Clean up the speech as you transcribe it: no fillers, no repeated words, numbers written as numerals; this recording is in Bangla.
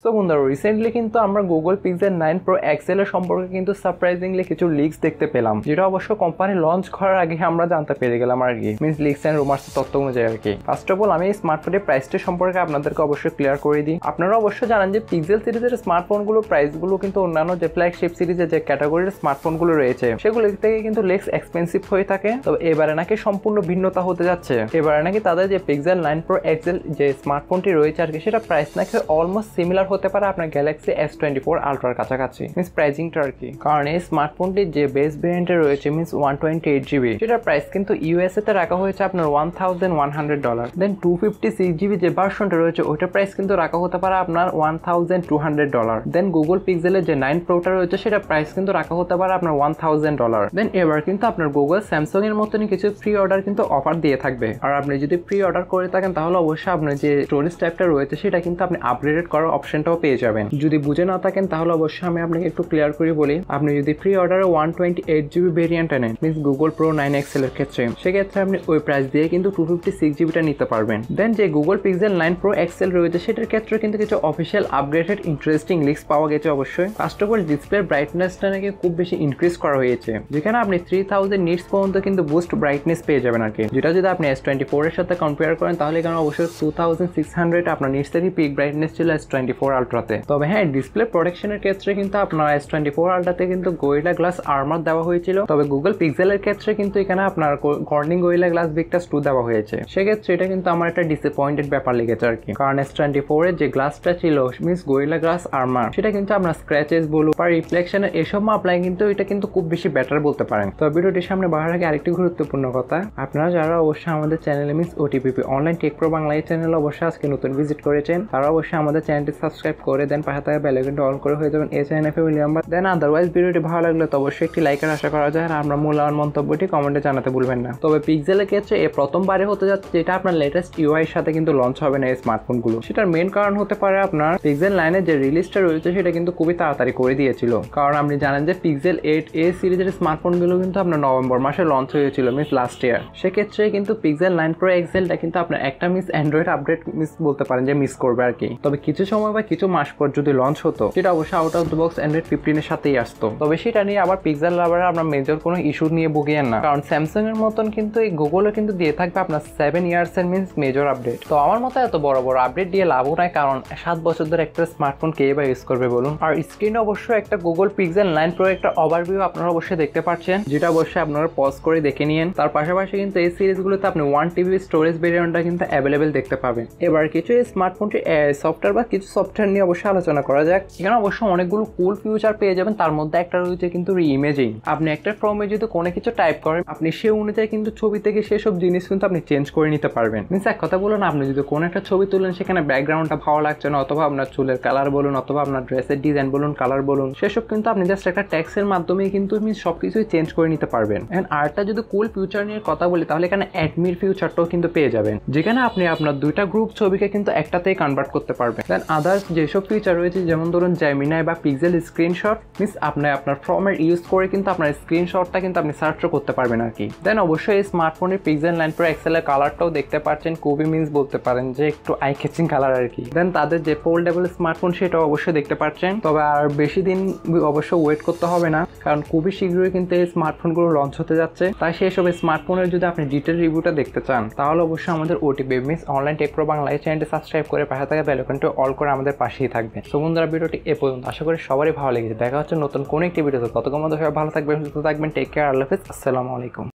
সো বন্ধুরা রিসেন্টলি কিন্তু আমরা গুগল পিক্সেল 9 প্রো এক্সেল এর সম্পর্কে কিন্তু সারপ্রাইজিংলি কিছু লিক্স দেখতে পেলাম, যেটা অবশ্য কোম্পানি লঞ্চ করার আগে আমরা জানতে পেরে গেলাম আর কি, মিন্স লিক্স এন্ড রুমার্স তথ্য অনুযায়ী আর কি। ফার্স্ট অফ অল আমি এই স্মার্টফোনের প্রাইসটা সম্পর্কে আপনাদেরকে অবশ্যই ক্লিয়ার করে দিই। আপনারা অবশ্যই জানেন যে পিক্সেল সিরিজের স্মার্টফোনগুলোর প্রাইসগুলো কিন্তু অন্যান্য যে ফ্ল্যাগশিপ সিরিজের যে ক্যাটাগরির স্মার্টফোনগুলো রয়েছে সেগুলো থেকে কিন্তু লেস এক্সপেন্সিভ হয়ে থাকে। তবে এবারে নাকি সম্পূর্ণ ভিন্নতা হতে যাচ্ছে। এবারে নাকি তাদের যে পিক্সেল 9 প্রো এক্সেল যে স্মার্টফোনটি রয়েছে আর কি, সেটা প্রাইস নাকি অলমোস্ট সিমিলার হতে পারে আপনার গ্যালাক্সি S24 আলট্রার কাছাকাছি, মিন্স প্রাইসিংটা আর কি। কারণ এই স্মার্টফোনটির যে বেস ভেরিয়েন্টে রয়েছে মিন্স 128GB, সেটার প্রাইস কিন্তু ইউএসএ তে রাখা হয়েছে আপনার $1100। দেন 256GB যে ভার্সনটা রয়েছে ওইটার প্রাইস কিন্তু রাখা হতে পারে আপনার $1200। দেন গুগল পিক্সেলের যে 9 প্রোটা রয়েছে সেটা প্রাইস কিন্তু রাখা হতে পারে আপনার $1000। দেন এবার কিন্তু আপনার গুগল স্যামসাং এর মতনই কিছু ফ্রি অর্ডার কিন্তু অফার দিয়ে থাকবে। আর আপনি যদি প্রি অর্ডার করে থাকেন তাহলে অবশ্যই আপনার যে স্টোরেজ টাইপটা রয়েছে সেটা কিন্তু আপনি আপগ্রেড করার অপশনটাও পেয়ে যাবেন। যদি বুঝে না থাকেন তাহলে অবশ্যই আমি আপনাকে একটু ক্লিয়ার করে বলি। আপনি যদি প্রি অর্ডারে 128GB ভেরিয়েন্ট নেন মিন্স গুগল প্রো 9 এক্সেল এর ক্ষেত্রে, সেক্ষেত্রে আপনি ওই প্রাইস দিয়ে কিন্তু 256GBটা নিতে পারবেন। দেন যে গুগল পিক্সেল 9 প্রো এক্সেল রয়েছে সেটার ক্ষেত্রে কিন্তু কিছু অফিসিয়াল আপগ্রেডেড ইন্টারেস্টিং লিক্স পাওয়া গেছে অবশ্যই। ফার্স্ট অফ অল ডিসপ্লে ব্রাইটনেসটা নাকি খুব বেশি ইনক্রিজ করা হয়েছে, যেখানে আপনি 3000 নিটস পর্যন্ত কিন্তু বুস্ট ব্রাইটনেস পেয়ে যাবেন আর কি। যেটা যদি আপনি S24 এর সাথে কম্পেয়ার করেন তাহলে এখানে অবশ্যই 2600 আপনার নিটস থেকে পিক ব্রাইটনেস ছিল S24 আলট্রাতে। তবে হ্যাঁ, ডিসপ্লে প্রোটেকশনের ক্ষেত্রে কিন্তু আপনার S24 আলট্রাতে কিন্তু গোরিলা গ্লাস আর্মার দেওয়া হয়েছিল। তবে গুগল পিক্সেলের ক্ষেত্রে কিন্তু এখানে আপনার কর্নিং গোরিলা গ্লাস ভিক্টাস 2 দেওয়া হয়েছে। সেক্ষেত্রে এটা কিন্তু আমার একটা ডিসঅ্যাপয়েন্টেড ব্যাপার লেগেছে আর কি। কারণ S24 এর যে গ্লাসটা ছিল মিন্স গোরিলা গ্লাস আর্মার, সেটা কিন্তু আপনার স্ক্র্যাচেস বলুন বা রিফ্লেকশনের এসব মাপলায় কিন্তু এটা কিন্তু খুব বেশি বেটার বলতে পারেন। তবে ভিডিওটির সামনে বাড়ার আগে আরেকটি গুরুত্বপূর্ণ কথা, আপনারা যারা অবশ্যই আমাদের চ্যানেলে মিন্স ওটিপিপি অনলাইন টেক প্রো বাংলা এই চ্যানেল অবশ্যই আজকে নতুন ভিজিট করেছেন, তারা অবশ্যই আমাদের চ্যানেলটি সাবস্ক্রাইব করে দেন, পাশে থাকা বেল আইকনটি অন করে হয়ে যাবেন এই চ্যানেল ফ্যামিলি মেম্বার। দেন আদারওয়াইজ ভিডিওটি ভালো লাগলে তো অবশ্যই একটি লাইকের আশা করা যায়, আর আমরা মূল্যবান মন্তব্যটি কমেন্টে জানাতে ভুলবেন না। তবে পিক্সেলের ক্ষেত্রে এই প্রথমবারে হতে যাচ্ছে যেটা আপনার লেটেস্ট ইউআই এর সাথে কিন্তু লঞ্চ হবে না এই স্মার্টফোনগুলো। সেটার মেইন কারণ হতে পারে আপনার পিক্সেল 9 এর যে রিলিজটা রয়েছে সেটা কিন্তু খুবই তাড়াতাড়ি করে দিয়েছিল। কারণ আপনি জানেন যে পিক্সেল 8A সিরিজের স্মার্টফোনগুলো কিন্তু আপনার নভেম্বর মাসে লঞ্চ হয়েছিল মিস লাস্ট ইয়ার। সেক্ষেত্রে কিন্তু পিক্সেল 9 প্রো এক্সেলটা কিন্তু আপনার একটা মিস অ্যান্ড্রয়েড আপডেট মিস বলতে পারেন যে মিস করবে আর কি। তবে কিছু সময় বা কিছু মাস পর যদি লঞ্চ হতো সেটা অবশ্যই out of the box Android 15 এর সাথেই আসতো। তবে সেটা নিয়ে আবার পিক্সেল লাভাররা আমরা মেজর কোনো ইস্যু নিয়ে ভুগিয়েন না, কারণ স্যামসাং এর মতন কিন্তু এই গুগলও কিন্তু দিয়ে থাকবে আপনার 7 ইয়ার্স এর মিন্স মেজর আপডেট। তো আমার মতে এত বড় বড় আপডেট দিয়ে লাভও নাই, কারণ 7 বছর ধরে একটা স্মার্টফোন কে বা ইউজ করবে বলুন। আর স্ক্রিনে অবশ্যই একটা গুগল পিক্সেল 9 প্রো একটা ওভারভিউ আপনারা অবশ্যই দেখতে পাচ্ছেন, যেটা অবশ্যই আপনারা পজ করে দেখে নিন। তার পাশাপাশি কিন্তু এই সিরিজগুলোতে আপনি 1TB স্টোরেজ ভেরিয়েন্টটা কিন্তু অ্যাভেলেবেল দেখতে পাবেন। এবার কিছু এই স্মার্টফোনটি সফটওয়্যার বা কিছু সফটওয়্যার নিয়ে অবশ্যই আলোচনা করা যাক। এখানে অবশ্যই অনেকগুলো কুল ফিউচার পেয়ে যাবেন, তার মধ্যে একটা রয়েছে কিন্তু রি-ইমেজিং। আপনি একটা ফর্মে যদি কোনো কিছু টাইপ করেন আপনি সে অনুযায়ী কিন্তু ছবি থেকে সেসব জিনিস কিন্তু আপনি চেঞ্জ করে নিতে পারবেন। মিন্স এক কথা বলুন, আপনি যদি কোনো একটা ছবি তুলেন সেখানে ব্যাকগ্রাউন্ডটা ভালো লাগছে না, অথবা আপনার চুলের কালার বলুন অথবা আপনার ড্রেসের ডিজাইন বলুন কালার বলুন, সেসব কিন্তু আপনি জাস্ট একটা ট্যাক্সের মাধ্যমে কিন্তু সবকিছুই চেঞ্জ করে নিতে পারবেন। এন্ড আরেকটা যদি কুল ফিউচার নিয়ে কথা বলি তাহলে এখানে অ্যাডমির ফিউচারটাও কিন্তু পেয়ে যাবেন, যেখানে আপনি আপনার দুইটা গ্রুপ ছবিকে কিন্তু একটাতেই কনভার্ট করতে পারবেন। দেন আদার্স যেসব ফিউচার রয়েছে যেমন ধরুন জেমিনাই বা পিক্সেল স্ক্রিনশট, মিন্স আপনি আপনার ফর্মের ইউজ করে কিন্তু আপনার স্ক্রিনশটটা কিন্তু আপনি সার্চও করতে পারবেন আর কি। দেন অবশ্যই এই স্মার্টফোনের পিক্সেল 9 প্রো এক্সেল এর কালারটাও দেখতে পাচ্ছেন, খুবই মিন্স বলতে পারেন যে একটু আই ক্যাচিং কালার আর কি। দেন তাদের যে ফোল্ডেবল স্মার্টফোন সেটাও অবশ্যই দেখতে পাচ্ছেন। তবে আর বেশি দিন অবশ্য ওয়েট করতে হবে না, কারণ খুবই শীঘ্রই কিন্তু এই স্মার্টফোনগুলো লঞ্চ হতে যাচ্ছে। তাই সেই সব স্মার্টফোনের যদি আপনি ডিটেল রিভিউটা দেখতে চান তাহলে অবশ্যই আমাদের OTP miss online tech pro Bangla এই চ্যানেলটি সাবস্ক্রাইব করে পাশে থাকা বেল আইকনটি অল করে আমাদের পাশেই থাকবেন। সো বন্ধুরা ভিডিওটি এ পর্যন্ত, আশা করি সবারই ভালো লেগেছে। দেখা হচ্ছে নতুন কোন একটি ভিডিওতে, ততক্ষণ মধ্যে সবাই ভালো থাকবেন, সুস্থ থাকবেন, টেক কেয়ার, আল্লাহ হাফেজ, আসসালামু আলাইকুম।